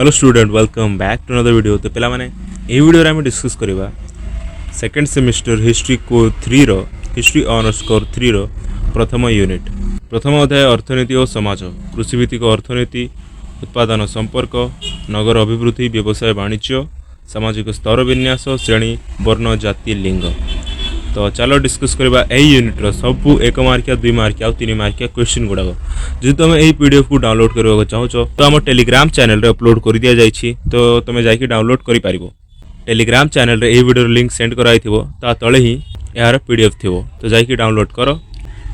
Hello student welcome back to another video. तो पे ये वीडियो आम डिस्कस करवा सेकेंड सेमिस्टर हिस्ट्री कोर 3 रो हिस्ट्री ऑनर्स कोर 3 रो प्रथम यूनिट प्रथम अध्याय अर्थनीति और समाज कृषिभित्तिक अर्थनीति उत्पादन संपर्क नगर अभिवृद्धि व्यवसाय वाणिज्य सामाजिक स्तर विन्यास श्रेणी वर्ण जाति लिंग। तो चलो डिस्कस करवा यही यूनिट्र सबू 1 मार्किया 2 मार्किया और 3 मार्किया क्वेश्चन गुड़ाक जो तुम यही पीडीएफ को डाउनलोड करने चाहो तो आम टेलीग्राम चैनल रे अपलोड कर दिया जाइए। तो तुम जाकि डाउनलोड कर पारिबो। टेलीग्राम चैनल रे यही वीडियो लिंक सेंड कराई ता तले ही यार पीडीएफ थी तो जाकि डाउनलोड कर।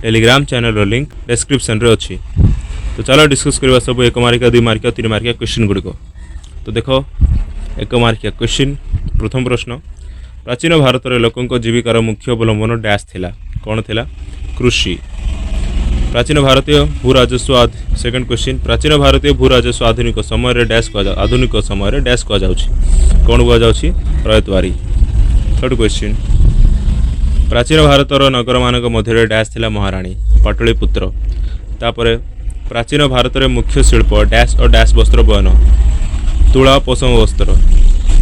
टेलीग्राम चैनल रो लिंक डिस्क्रिप्शन रे अच्छी। तो चलो डिस्कस करवा सब 1 मार्किया 2 मार्किया 3 मार्किया क्वेश्चन गुड़िक। तो देखो 1 मार्किया क्वेश्चन प्रथम प्रश्न प्राचीन भारत रे लोकों जीविकार मुख्य अवलंबन डैश थिला कौन थिला कृषि। प्राचीन भारतीय भू राजस्व सेकंड क्वेश्चन प्राचीन भारतीय भू राजस्व आधुनिक समय रे डैश को आधुनिक समय रे डैश को जाउछि कौन को जाउछि रयतवारी। थर्ड क्वेश्चन प्राचीन भारत रो नगर मानक मध्य डैश थिला महारानी पाटलिपुत्र। तापरे प्राचीन भारत रे मुख्य शिल्प डैश और डैश वस्त्र बयन तुला पशम वस्त्र।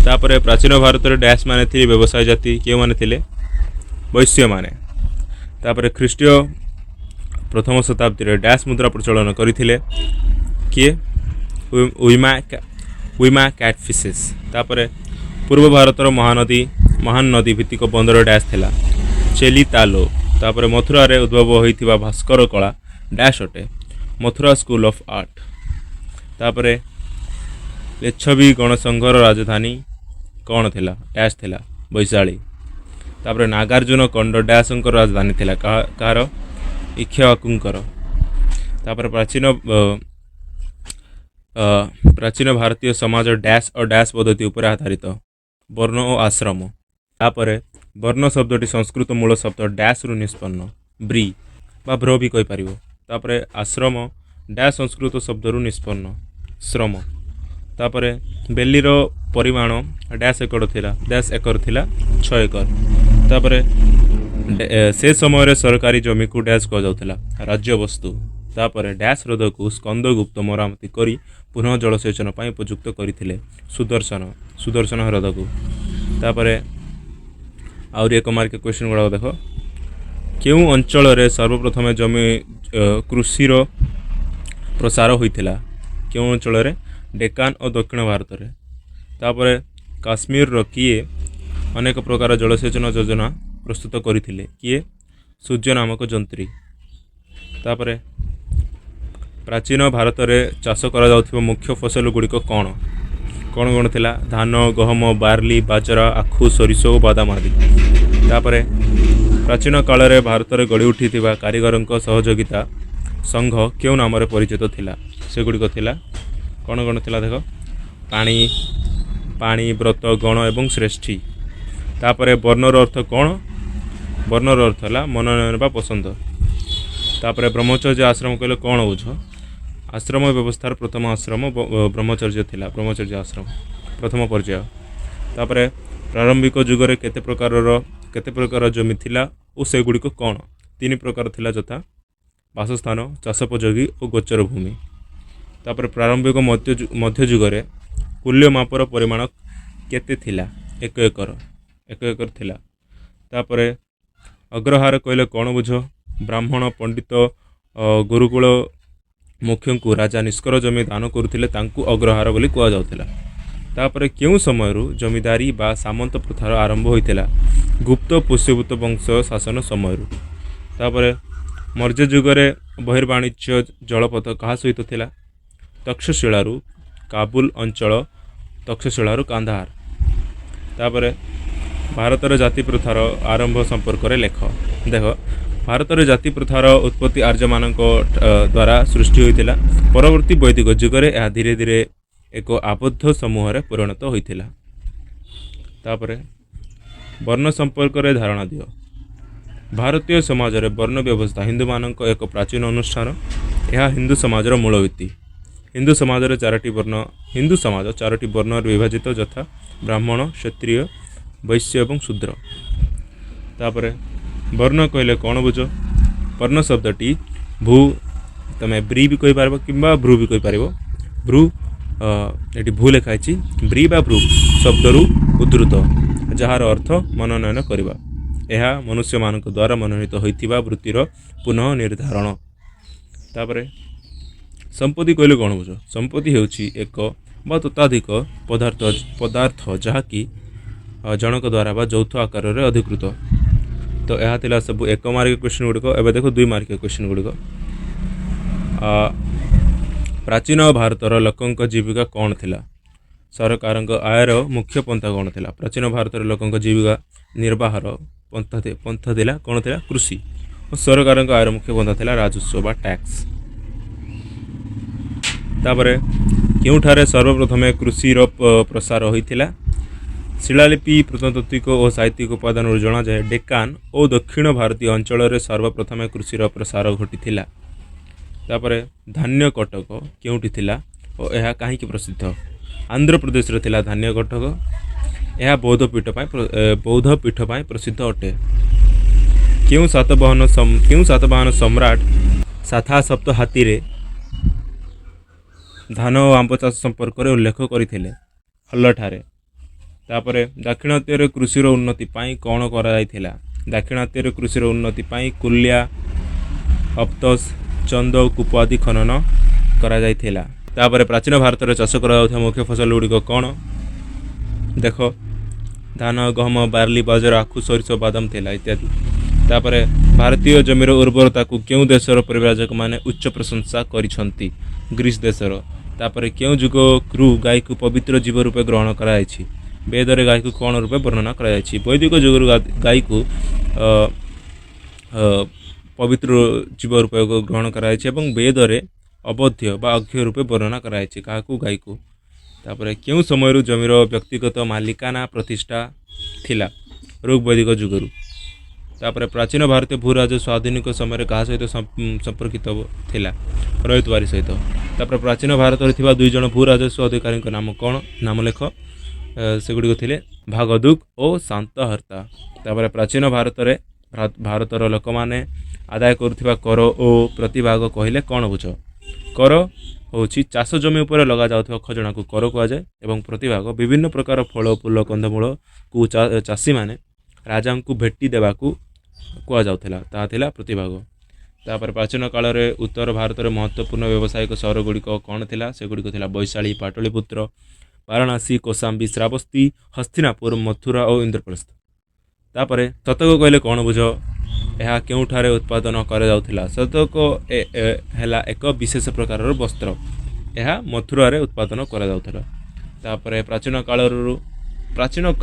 तापरे प्राचीन भारत रे डैश माने थी व्यवसाय जाति के माने थिले वैश्य माने। तापरे ख्रीष्टीय प्रथम शताब्दी रे डैश मुद्रा प्रचलन करथिले किए उइमा कैटफिशेस। तापरे पूर्व भारत रो महान नदी भित्तिक बंदर डैश थिला चेली तालो। तापरे मथुरा रे उद्भव होइथिबा भास्कर कला डैश अटे मथुरा स्कूल ऑफ आर्ट। तापरे लिच्छवी गणसंघर राजधानी कौन थिला डैश थिला वैशाली। तापरे नागार्जुन कंड डैशंकर राजधानी थिला कार इक्ष्वाकुंकर। तापरे प्राचीन भारतीय समाज डैश और डैश पद्धति उपर आधारित वर्ण और आश्रम। तापरे वर्ण शब्दटी संस्कृत मूल शब्द डैश रु निष्पन्न ब्री बा भ्र भी कहि परिबो। तापरे आश्रम डैश संस्कृत शब्द रु निष्पन्न श्रम। तापरे बेलीर परिमाण डैश एकड़ थिला डैश एकर थिला 6 एकर। तापरे से समय रे सरकारी जमी को डैश कह जाउथिला राज्य वस्तु। तापरे डैश हृद को स्कंदगुप्त मरामती करी पुनः जलसेचन पई उपयुक्त करिथिले सुदर्शन हृद को। तापरे आउरी 1 मार्क क्वेश्चन गुड़ा देखो केउ अंचल रे सर्वप्रथम जमी कृषि रो प्रसार होइथिला केउ अंचल रे डेकान और दक्षिण भारत रे। तापरे काश्मीर रो किए अनेक प्रकार जलसेचन योजना प्रस्तुत करथिले किए सूर्य नामक जंत्री। तापरे प्राचीन भारत रे चाष करा जाउथिबो मुख्य फसल गुड़िक कौन कौन थिला धान गहम बार्ली बाजरा आखु सरिषो और बादाम आदि। तापरे प्राचीन काल रे भारत रे गढ़ी उठिथिबा कारीगरंक सहयोगिता संघ केउ नाम रे परिचित थिला से गुड़िक थिला कौन थिला देखो पाणी व्रत गण एवं श्रेष्ठी। तापरे वर्णर अर्थ कौन वर्णर अर्थ है मनोनयन बा पसंद। तापरे ब्रह्मचर्य आश्रम कहले कौन बुझ आश्रम व्यवस्थार प्रथम आश्रम ब्रह्मचर्य थिला ब्रह्मचर्य आश्रम प्रथम पर्याय। तापरे प्रारंभिक जुगरे केते प्रकार जमी थिला और से गुड़िक कौन 3 प्रकार थिला यथा बासस्थान चाषोपयोगी और गोचर भूमि। तापर प्रारंभिक मध्य जुगरे कुल्य मापर परिमाण केते थिला 1 एकर थिला। तापरे अग्रहार कहले कौन बुझ ब्राह्मण पंडित गुरुकुल मुख्य को राजा निष्कर जमी दान करुथिले तांकु अग्रहार बोली कुआ जाउथिला। तापरे केउ समयरु जमीदारी बा सामंत प्रथार आरंभ होइथिला गुप्त पुष्यभूत वंश शासन समयरु। तापरे मौर्य जुगरे बहिर्वाणिज्य जलपथ कहा सहित थिला तक्षशिलारू काबुल अंचल तक्षशिलारू कांधार। तापरे भारत रे जाति प्रथार आरंभ संपर्क रे लेख देख भारत रे जाति प्रथार उत्पत्ति आर्य मानक द्वारा सृष्टि होइथिला परवर्ती वैदिक जुगरे यह धीरे धीरे एक आबद्ध समूह रे परिणत होइथिला। तापरे वर्ण संपर्क रे धारणा दियो भारतीय समाज रे वर्ण व्यवस्था हिंदू मानक एक प्राचीन अनुष्ठान यह हिंदू समाज रो मूलभित्ति। हिंदू समाज रे 4टी वर्ण हिंदू समाज 4टी वर्ण विभाजित यथा ब्राह्मण क्षत्रिय वैश्य एवं शूद्र। तापरे वर्ण कहले कौन बुझ वर्ण शब्दटी भू तमे ब्री भी कहि पारबो किंबा भ्रू भी कहि पारबो। भ्रू ଏଠି ଭୁଲ ଲେଖାଇଛି ବ୍ରି ବା ଭ୍ରୁ ଶବ୍ଦରୁ ଉଦ୍ଧୃତ ଯାହାର ଅର୍ଥ ମନୋନୟନ କରିବା। ଏହା ମନୁଷ୍ୟମାନଙ୍କ ଦ୍ୱାରା ମନୋନୀତ ହୋଇଥିବା ବୃତ୍ତିର ପୁନଃ ନିର୍ଦ୍ଧାରଣ। ତାପରେ ସମ୍ପତ୍ତି କହିଲେ କ'ଣ ବୁଝ? ସମ୍ପତ୍ତି ହେଉଛି ଏକ ବା ତତୋଧିକ ପଦାର୍ଥ ଯାହାକି ଜଣଙ୍କ ଦ୍ୱାରା ବା ଯୌଥ ଆକାରରେ ଅଧିକୃତ। ତ ଏହା ଥିଲା ସବୁ 1 ମାର୍କିଆ କ୍ୱେଶ୍ଚିନ୍ ଗୁଡ଼ିକ। ଏବେ ଦେଖ 2 ମାର୍କିଆ କ୍ୱେଶ୍ଚିନ୍ ଗୁଡ଼ିକ। ପ୍ରାଚୀନ ଭାରତର ଲୋକଙ୍କ ଜୀବିକା କ'ଣ ଥିଲା? ସରକାରଙ୍କ ଆୟର ମୁଖ୍ୟ ପନ୍ଥା କ'ଣ ଥିଲା? ପ୍ରାଚୀନ ଭାରତର ଲୋକଙ୍କ ଜୀବିକା ନିର୍ବାହର ପନ୍ଥା ଥିଲା କ'ଣ ଥିଲା? କୃଷି। ଓ ସରକାରଙ୍କ ଆୟର ମୁଖ୍ୟ ପନ୍ଥା ଥିଲା ରାଜସ୍ୱ ବା ଟ୍ୟାକ୍ସ। ତାପରେ କେଉଁଠାରେ ସର୍ବପ୍ରଥମେ କୃଷିର ପ୍ରସାର ହୋଇଥିଲା? ଶିଳାଲିପି ପ୍ରତ୍ନତାତ୍ତ୍ୱିକ ଓ ସାହିତ୍ୟିକ ଉପାଦାନରୁ ଜଣାଯାଏ ଡେକାନ ଓ ଦକ୍ଷିଣ ଭାରତୀୟ ଅଞ୍ଚଳରେ ସର୍ବପ୍ରଥମେ କୃଷିର ପ୍ରସାର ଘଟିଥିଲା। ତାପରେ ଧାନ୍ୟ କଟକ କେଉଁଠି ଥିଲା ଓ ଏହା କାହିଁକି ପ୍ରସିଦ୍ଧ? ଆନ୍ଧ୍ରପ୍ରଦେଶରେ ଥିଲା ଧାନ୍ୟ କଟକ। ଏହା ବୌଦ୍ଧ ପୀଠ ପାଇଁ ପ୍ରସିଦ୍ଧ ଅଟେ। କେଉଁ ସାତବାହନ ସମ୍ରାଟ ସାଥା ସପ୍ତ ହାତୀରେ ଧାନ ଓ ଆମ୍ବ ଚାଷ ସମ୍ପର୍କରେ ଉଲ୍ଲେଖ କରିଥିଲେ? ହଲ୍ଲଠାରେ। ତାପରେ ଦାକ୍ଷିଣାତ୍ୟରେ କୃଷିର ଉନ୍ନତି ପାଇଁ କ'ଣ କରାଯାଇଥିଲା? ଦାକ୍ଷିଣାତ୍ୟରେ କୃଷିର ଉନ୍ନତି ପାଇଁ କୁଲ୍ୟା, ଅପ୍ତସ, ଚନ୍ଦ ଓ କୂପ ଆଦି ଖନନ କରାଯାଇଥିଲା। ତାପରେ ପ୍ରାଚୀନ ଭାରତରେ ଚାଷ କରାଯାଉଥିବା ମୁଖ୍ୟ ଫସଲ ଗୁଡ଼ିକ କ'ଣ? ଦେଖ ଧାନ, ଗହମ, ବାର୍ଲି, ବାଜରା, ଆଖୁ, ସୋରିଷ, ବାଦାମ ଥିଲା ଇତ୍ୟାଦି। ତାପରେ ଭାରତୀୟ ଜମିର ଉର୍ବରତାକୁ କେଉଁ ଦେଶର ପରିବ୍ରାଜକମାନେ ଉଚ୍ଚ ପ୍ରଶଂସା କରିଛନ୍ତି? ଗ୍ରୀସ ଦେଶର। ତାପରେ କେଉଁ ଯୁଗରୁ ଗାଈକୁ ପବିତ୍ର ଜୀବ ରୂପେ ଗ୍ରହଣ କରାଯାଇଛି? ବେଦରେ ଗାଈକୁ କ'ଣ ରୂପେ ବର୍ଣ୍ଣନା କରାଯାଇଛି? ବୈଦିକ ଯୁଗରୁ ଗାଈକୁ ପବିତ୍ର ଜୀବ ରୂପେ ଗ୍ରହଣ କରାଯାଇଛି ଏବଂ ବେଦରେ ଅବଧ୍ୟ ବା ଅକ୍ଷୟ ରୂପେ ବର୍ଣ୍ଣନା କରାଯାଇଛି କାହାକୁ? ଗାଈକୁ। ତାପରେ କେଉଁ ସମୟରୁ ଜମିର ବ୍ୟକ୍ତିଗତ ମାଲିକାନା ପ୍ରତିଷ୍ଠା ଥିଲା? ଋଗ୍ବୈଦିକ ଯୁଗରୁ। ତାପରେ ପ୍ରାଚୀନ ଭାରତୀୟ ଭୂ ରାଜସ୍ୱ ଆଧୁନିକ ସମୟରେ କାହା ସହିତ ସମ୍ପର୍କିତ ଥିଲା? ରୟତୱାରୀ ସହିତ। ତାପରେ ପ୍ରାଚୀନ ଭାରତରେ ଥିବା 2 ଜଣ ଭୂ ରାଜସ୍ୱ ଅଧିକାରୀଙ୍କ ନାମ କ'ଣ? ନାମ ଲେଖ। ସେଗୁଡ଼ିକ ଥିଲେ ଭାଗଦୁକ୍ ଓ ଶାନ୍ତହର୍ତ୍ତା। ତାପରେ ପ୍ରାଚୀନ ଭାରତର ଲୋକମାନେ ଆଦାୟ କରୁଥିବା କର ଓ ପ୍ରତିଭାଗ କହିଲେ କ'ଣ ବୁଝ? କର ହେଉଛି ଚାଷ ଜମି ଉପରେ ଲଗାଯାଉଥିବା ଖଜଣାକୁ କର କୁହାଯାଏ ଏବଂ ପ୍ରତିଭାଗ ବିଭିନ୍ନ ପ୍ରକାର ଫଳ, ଫୁଲ, କନ୍ଧମୂଳକୁ ଚାଷୀମାନେ ରାଜାଙ୍କୁ ଭେଟି ଦେବାକୁ କୁହାଯାଉଥିଲା, ତାହା ଥିଲା ପ୍ରତିଭାଗ। ତାପରେ ପ୍ରାଚୀନ କାଳରେ ଉତ୍ତର ଭାରତରେ ମହତ୍ତ୍ୱପୂର୍ଣ୍ଣ ବ୍ୟବସାୟିକ ସହର ଗୁଡ଼ିକ କ'ଣ ଥିଲା? ସେଗୁଡ଼ିକ ଥିଲା ବୈଶାଳୀ, ପାଟଳିପୁତ୍ର, ବାରାଣାସୀ, କୋଶାମ୍ବୀ, ଶ୍ରାବସ୍ତୀ, ହସ୍ତିନାପୁର, ମଥୁରା ଓ ଇନ୍ଦ୍ରପ୍ରସ୍ଥ। ତାପରେ ଶତକ କହିଲେ କ'ଣ ବୁଝ? ଏହା କେଉଁଠାରେ ଉତ୍ପାଦନ କରାଯାଉଥିଲା? ଶତକ ହେଲା ଏକ ବିଶେଷ ପ୍ରକାରର ବସ୍ତ୍ର। ଏହା ମଥୁରାରେ ଉତ୍ପାଦନ କରାଯାଉଥିଲା। ତାପରେ ପ୍ରାଚୀନ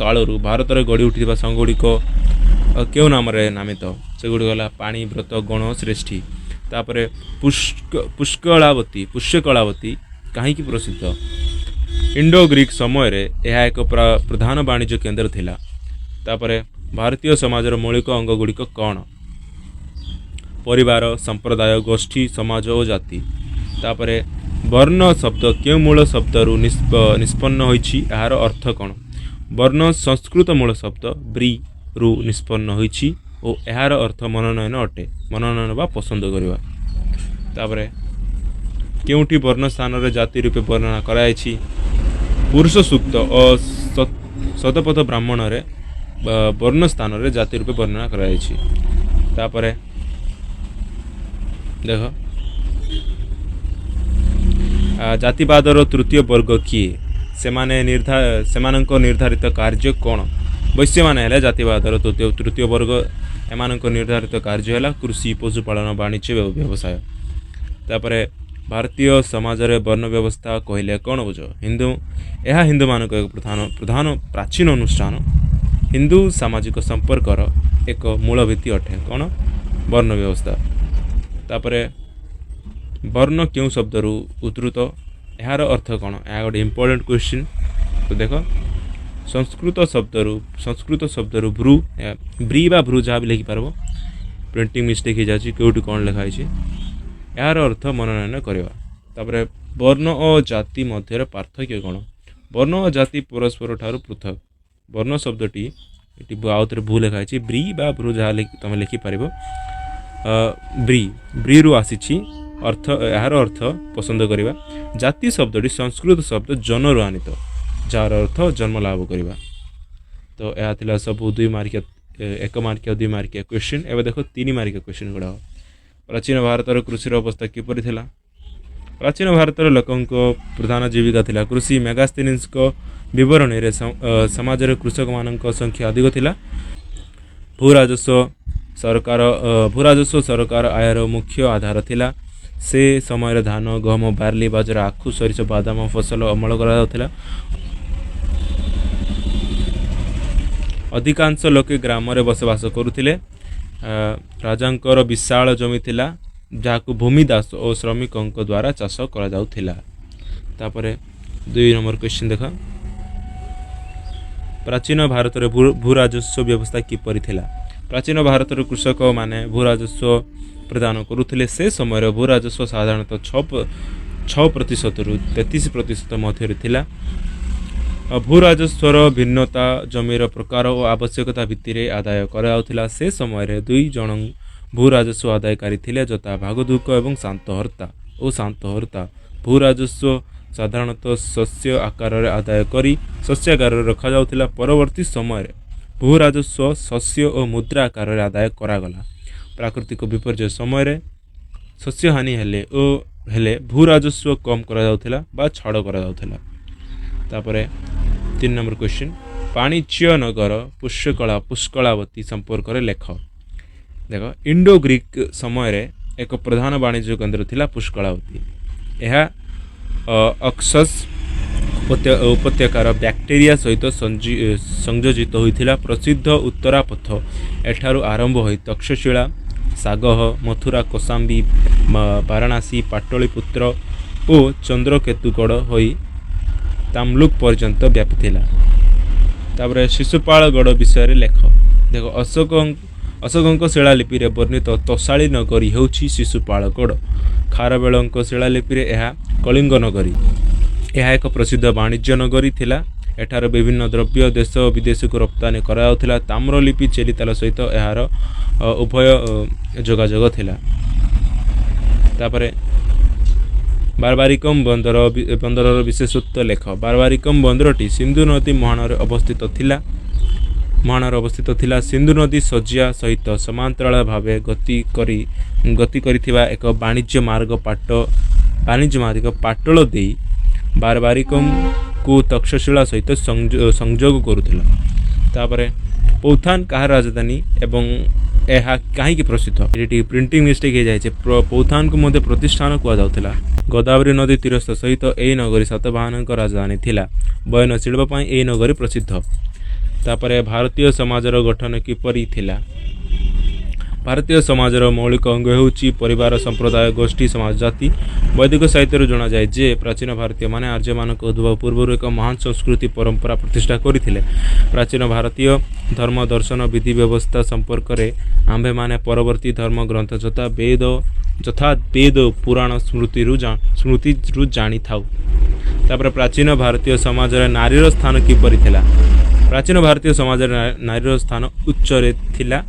କାଳରୁ ଭାରତରେ ଗଢ଼ି ଉଠିଥିବା ସଂଘ ଗୁଡ଼ିକ କେଉଁ ନାମରେ ନାମିତ? ସେଗୁଡ଼ିକ ହେଲା ପାଣି, ବ୍ରତ, ଗଣ, ଶ୍ରେଷ୍ଠୀ। ତାପରେ ପୁଷ୍ୟକଳାବତୀ କାହିଁକି ପ୍ରସିଦ୍ଧ? ଇଣ୍ଡୋ ଗ୍ରୀକ୍ ସମୟରେ ଏହା ଏକ ପ୍ରଧାନ ବାଣିଜ୍ୟ କେନ୍ଦ୍ର ଥିଲା। ତାପରେ ଭାରତୀୟ ସମାଜର ମୌଳିକ ଅଙ୍ଗ ଗୁଡ଼ିକ କ'ଣ? ପରିବାର, ସମ୍ପ୍ରଦାୟ, ଗୋଷ୍ଠୀ, ସମାଜ ଓ ଜାତି। ତାପରେ ବର୍ଣ୍ଣ ଶବ୍ଦ କେଉଁ ମୂଳ ଶବ୍ଦରୁ ନିଷ୍ପନ୍ନ ହୋଇଛି? ଏହାର ଅର୍ଥ କ'ଣ? ବର୍ଣ୍ଣ ସଂସ୍କୃତ ମୂଳ ଶବ୍ଦ ବ୍ରିରୁ ନିଷ୍ପନ୍ନ ହୋଇଛି ଓ ଏହାର ଅର୍ଥ ମନୋନୟନ ଅଟେ। ମନୋନୟନ ବା ପସନ୍ଦ କରିବା। ତାପରେ କେଉଁଠି ବର୍ଣ୍ଣ ସ୍ଥାନରେ ଜାତି ରୂପେ ବର୍ଣ୍ଣନା କରାଯାଇଛି? ପୁରୁଷ ସୂକ୍ତ ଓ ଶତପଥ ବ୍ରାହ୍ମଣରେ ବର୍ଣ୍ଣ ସ୍ଥାନରେ ଜାତି ରୂପେ ବର୍ଣ୍ଣନା କରାଯାଇଛି। ତାପରେ ଦେଖ ଜାତିବାଦର ତୃତୀୟ ବର୍ଗ କିଏ? ସେମାନଙ୍କ ନିର୍ଦ୍ଧାରିତ କାର୍ଯ୍ୟ କ'ଣ? ବୈଶ୍ୟମାନେ ହେଲେ ଜାତିବାଦର ତୃତୀୟ ବର୍ଗ। ଏମାନଙ୍କ ନିର୍ଦ୍ଧାରିତ କାର୍ଯ୍ୟ ହେଲା କୃଷି, ପଶୁପାଳନ, ବାଣିଜ୍ୟ ବ୍ୟବସାୟ। ତାପରେ ଭାରତୀୟ ସମାଜରେ ବର୍ଣ୍ଣ ବ୍ୟବସ୍ଥା କହିଲେ କ'ଣ ବୁଝ? ଏହା ହିନ୍ଦୁମାନଙ୍କ ଏକ ପ୍ରଧାନ ପ୍ରାଚୀନ ଅନୁଷ୍ଠାନ। ହିନ୍ଦୁ ସାମାଜିକ ସମ୍ପର୍କର ଏକ ମୂଳ ଭିତ୍ତି ଅଟେ। କ'ଣ? ବର୍ଣ୍ଣ ବ୍ୟବସ୍ଥା। ତାପରେ ବର୍ଣ୍ଣ କେଉଁ ଶବ୍ଦରୁ ଉଦ୍ଧୃତ? ଏହାର ଅର୍ଥ କ'ଣ? ଏହା ଗୋଟେ ଇମ୍ପୋର୍ଟାଣ୍ଟ କ୍ୱେଶ୍ଚିନ୍। ତ ଦେଖ ସଂସ୍କୃତ ଶବ୍ଦରୁ ବ୍ରି ବା ଭ୍ରୁ ଯାହା ବି ଲେଖିପାରିବ। ପ୍ରିଣ୍ଟିଂ ମିଷ୍ଟେକ୍ ହେଇଯାଉଛି, କେଉଁଠି କ'ଣ ଲେଖା ହେଇଛି। ଏହାର ଅର୍ଥ ମନୋନୟନ କରିବା। ତାପରେ ବର୍ଣ୍ଣ ଓ ଜାତି ମଧ୍ୟରେ ପାର୍ଥକ୍ୟ କ'ଣ? ବର୍ଣ୍ଣ ଓ ଜାତି ପରସ୍ପର ଠାରୁ ପୃଥକ। ବର୍ଣ୍ଣ ଶବ୍ଦଟି ଏଠି ଆଉଥରେ ଭୁଲ ଲେଖା ହେଇଛି। ବ୍ରି ବା ଭ୍ରୁ ଯାହା ତୁମେ ଲେଖିପାରିବ। ବ୍ରିରୁ ଆସିଛି अर्थ यार अर्थ पसंद करवा। जाति शब्दटी संस्कृत शब्द जनरु आनीत जार अर्थ जन्म लाभ करवा। तो यह थिला सब 2 मार्किया 1 मार्किया 2 मार्किया क्वेश्चन। एवं देखो 3 मार्किया क्वेश्चन गुड़ा। प्राचीन भारतर कृषि अवस्था किपरि थिला? प्राचीन भारतर लोकंक प्रधान जीविका थिला कृषि। मेगास्थेनिस विवरणी रे समाज रे कृषक मानक संख्या अधिक थिला। भूराजस्व सरकार आयर मुख्य आधार थिला। से समय धान गहम बार्ली बाजरा आखु सरिष बादाम फसल अमल करा जाउथिला। अधिकांश लोके ग्राम रे बसवास करुथिले। राजांकर विशाल जमी थिला जाकु भूमिदास और श्रमिकंक द्वारा चाष करा जाउथिला। तापरे 2 नंबर क्वेश्चन देखा। प्राचीन भारत रे भूराजस्व व्यवस्था किपरि थिला? प्राचीन भारत रे कृषक माने भूराजस्व प्रदान करुथिले। से समय भूराजस्व साधारणतः 6% रु 33% मध्य थिला। भूराजस्वर भिन्नता जमीर प्रकार और आवश्यकता भित्ति आदाय कराउथिला। से समय 2 जन भूराजस्व आदायकारी थिले जता भागदुक एवं शांतहर्ता। भूराजस्व साधारणतः शस्य आकार आदाय करी शस्यागार रखा जाउथिला। परवर्ती समय भूराजस्व शस्य और मुद्रा आकार आदाय करागला। प्राकृतिक विपर्यय समय शस्य हानि हेले भूराजस्व कम करा जाउथिला बा छाड़ करा जाउथिला। तापरे 3 नंबर क्वेश्चन। वाणिज्य नगर पुष्कलावती संपर्क रे लेख। देखो इंडो ग्रीक समय एक प्रधान वाणिज्य केन्द्र थिला पुष्कलावती। यह अक्सस उपत्यकार बैक्टेरिया सहित संयोजित होइथिला। प्रसिद्ध उत्तरापथ एठारु आरंभ होई तक्षशिला सागह मथुरा कौशाम्बी वाराणसी पाटलिपुत्र और चंद्रकेतुगढ़ होई तामलुक पर्यंत व्यापीथिला। तापरे शिशुपालगढ़ विषय रे लेख। देखो अशोकंक शिलालिपि रे वर्णित तोशाली नगरी हेउछि शिशुपालगढ़। खारवेलंक शिलालिपि रे एहा कलिंग नगरी। यह एक प्रसिद्ध वाणिज्य नगरी थिला। एठार विभिन्न द्रव्य देश विदेश को रप्तानी कराउथिला। ताम्रलिपि चेरिताल सहित यार उभय जोगाजोग थिला। तापरे बारबारिकम बंदरर विशेषत्व लेख। बारबारिकम बंदरटी सिंधु नदी महानर अवस्थित थिला। सिंधु नदी सज्जा सहित समांतराल भावे गति करिथिबा एक वाणिज्य मार्ग पाटल देई बारबारिकम को तक्षशिला सहित संजोग करुथिला। तापरे पौथान कहा राजधानी एवं यह कहीं प्रसिद्ध? ये प्रिंटिंग मिस्टेक हो जाए। पौथान को मध्य प्रतिष्ठान कहुला। गोदावरी नदी तीरस्थ सहित यही नगरी सातवाहन राजधानी थिला। बयन शिल्प यही नगरी प्रसिद्ध। तापरे भारतीय समाजर गठन किपरि थिला? भारतीय समाजर मौलिक अंग हेउछि परिवार संप्रदाय गोष्ठी समाज जाति। वैदिक साहित्य जना जाए जे प्राचीन भारतीय माने आर्य मानक उद्भव पूर्व एक महान संस्कृति परंपरा प्रतिष्ठा करथिले। प्राचीन भारतीय धर्म दर्शन विधि व्यवस्था संपर्क रे आंभे माने परवर्ती धर्म ग्रंथ जथा वेद पुराण स्मृति रु जानी थाउ। तापर प्राचीन भारतीय समाज रे नारीर स्थान किपरि थिला? प्राचीन भारतीय समाज रे नारीर स्थान उच्च रे थिला।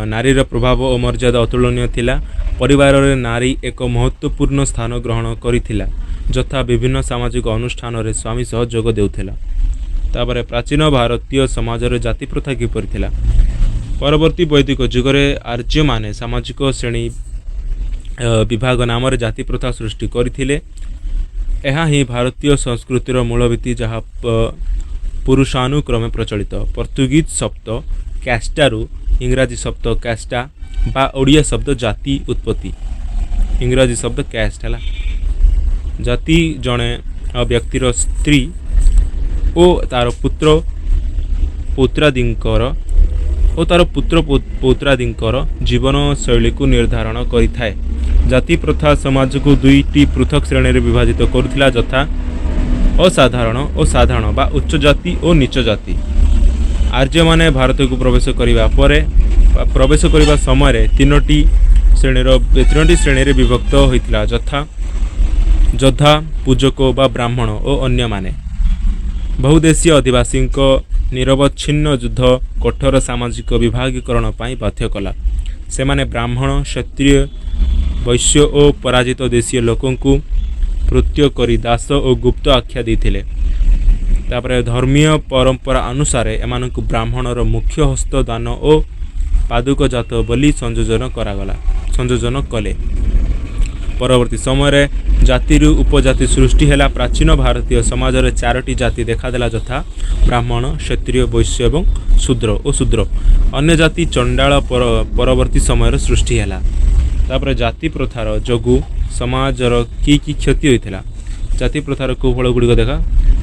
नारीर प्रभाव और मर्यादा अतुलनीय थिला। परिवार रे नारी एक महत्वपूर्ण स्थान ग्रहण करिथिला जथा विभिन्न सामाजिक अनुष्ठान रे स्वामी सह जोग देउथिला। तापर प्राचीन भारतीय समाज रे जाति प्रथा किपरि थिला? परवर्ती वैदिक जुग रे आर्य माने सामाजिक श्रेणी विभाग नाम रे जाति प्रथा सृष्टि करिथिले। एहा ही भारतीय संस्कृतिर मूलभित्ति जहा पुरुषानुक्रमे प्रचलित। पोर्तुगीज शब्द कैस्टारू इंग्राजी शब्द कैस्टा बा ओडिया शब्द जाति उत्पत्ति। इंग्राजी शब्द कैस्ट है। जाति जड़े व्यक्तिर स्त्री ओ तार पुत्र पौत्रादींकर जीवन शैली को निर्धारण करिथाए। जाति प्रथा समाज को 2टी पृथक श्रेणी रे विभाजित करुथिला जथा असाधारण और साधारण बा उच्च जाति और नीच जाति। आर्य माने भारत को प्रवेश करने समय 3टी श्रेणी रे विभक्त होइतिला जथा योद्धा पूजक बा ब्राह्मण और अन्य माने। बहुदेशीय आदिवासी निरवच्छिन्न युद्ध कठोर सामाजिक विभागीकरण पाई बाध्य कला। से माने ब्राह्मण क्षत्रिय वैश्य और पराजित देशीय लोकों को प्रत्य करी दास और गुप्त आख्या देथिले। तापर धर्मीय परंपरा अनुसार एमानकु ब्राह्मणर मुख्य हस्त दान और पादुक जात बोली संयोजन कले। परवर्ती समय जाति उपजाति सृष्टि है। प्राचीन भारतीय समाज रे चारोटी जाति देखादेला यथा ब्राह्मण क्षत्रिय वैश्य एवं शूद्र अन्य जाति चंडाल परवर्ती समय सृष्टि है। तापर जाति प्रथार जोगु समाजर की क्षति होता। जाति प्रथार कुफल गुड़िक देखा।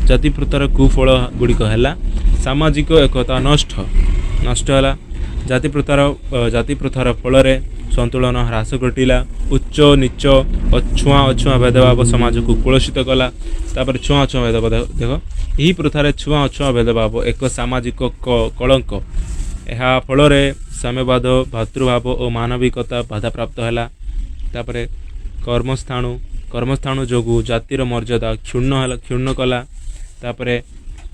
जाति प्रथार कुफल गुड़िक है सामाजिक एकता नष्ट है। जाति प्रथार फल संतुलन ह्रास घटिला। उच्च नीच अछुआ भेदभाव समाज को कलुषित कला। तापर छुआ भेदभाव देख यही प्रथार छुआ भेदभाव एक सामाजिक कलंक। यह फल साम्यवाद भातृभाव और मानविकता बाधा प्राप्त है। तापर कर्मस्थाणु जोगु जातिर मर्यादा क्षुण्ण कला। तापर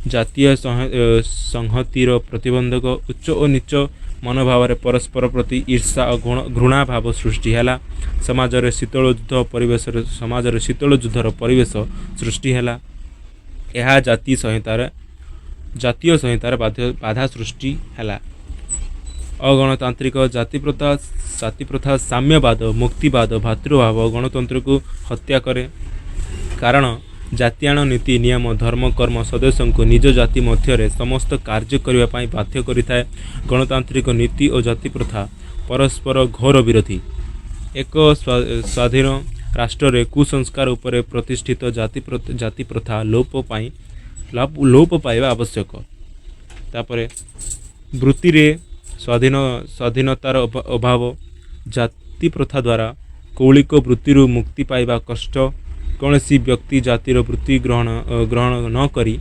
जातीय संहतिर प्रतिबंधक उच्च और नीच मनोभाव परस्पर प्रति ईर्षा और घृणा भाव सृष्टि है। समाज शीतल युद्धर परिवेश सृष्टि है। यह जातीय संहितार बाधा सृष्टि है। अगणतांत्रिक जाति प्रथा साम्यवाद मुक्तिवाद भातृभाव गणतंत्र को हत्या करे। कारण जातीयाण नीति नियम धर्म कर्म सदस्यों को निज जाति मध्य समस्त कार्य करने बाध्य करिथाए। गणतांत्रिक नीति और जाति प्रथा परस्पर घोर विरोधी। एक स्वाधीन राष्ट्र रे कुसंस्कार उपर प्रतिष्ठित जाति प्रथा लोप पाइबा आवश्यक। तापर वृत्ति रे स्वाधीनतार अभाव जाति प्रथा द्वारा कौलिक वृत्ति मुक्ति पाइबा कष्ट। कौन सी व्यक्ति जातिर वृत्ति ग्रहण न करी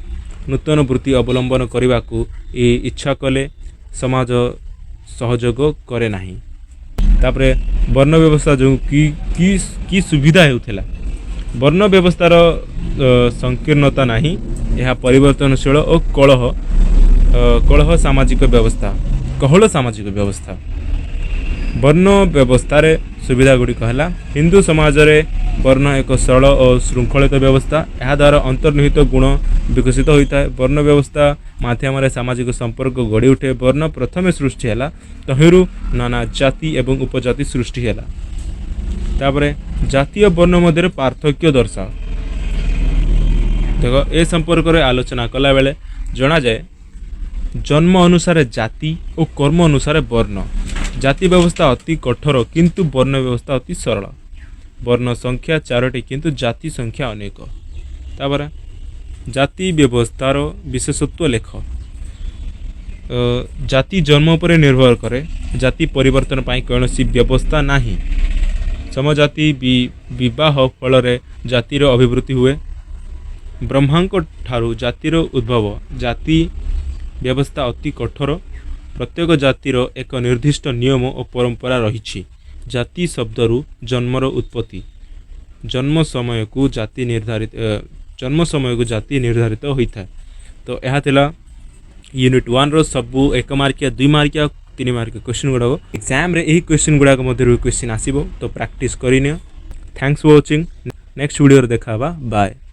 नूतन वृत्ति अवलंबन करने को इच्छा कले समाज सहयोग करे नाही। तापरे वर्ण व्यवस्था जो की सुविधा हेउथेला वर्ण व्यवस्थार संकीर्णता नहीं। यह परिवर्तनशील और कलह सामाजिक व्यवस्था वर्ण व्यवस्था रे सुविधा गुड़िक है। हिंदू समाज रे वर्ण एक सरल और श्रृंखलित व्यवस्था। यह द्वारा अंतर्निहित गुण विकसित होता है। वर्ण व्यवस्था माध्यम सामाजिक संपर्क गढ़ी उठे। वर्ण प्रथम सृष्टि है तहिरु नाना जाति एवं उपजाति सृष्टि है। तापरे जातीय वर्ण मध्य पार्थक्य दर्शाओ। देखो ए संपर्क रे आलोचना कला बेले जना जाए जन्म अनुसार जाति और कर्म अनुसार वर्ण। जाति व्यवस्था अति कठोर किंतु वर्ण व्यवस्था अति सरल। वर्ण संख्या 4टी किंतु जाति संख्या अनेक। तापर जाति व्यवस्थार विशेषत्व लेख। जाति जन्म पर निर्भर करे। जाति परिवर्तन पाई कौन सी व्यवस्था नहीं। समजाति विवाह फल जातिर अभिवृद्धि हुए। ब्रह्मांक ठारू जातिर उद्भव। जाति व्यवस्था अति कठोर। प्रत्येक जातिर एक निर्दिष्ट नियम और परंपरा रही। जाति शब्दरू जन्मर उत्पत्ति। जन्म समय को जाति निर्धारित होता है। तो यह थिला यूनिट 1 रो सबू 1 मार्किया 2 मार्किया 3 मार्किया क्वेश्चन गुड़ाक एग्जाम रे यही क्वेश्चन गुड़ाक मध्य क्वेश्चन आसीबो। तो प्रैक्टिस करिनियो। Thanks for watching. Next video देखा बाय।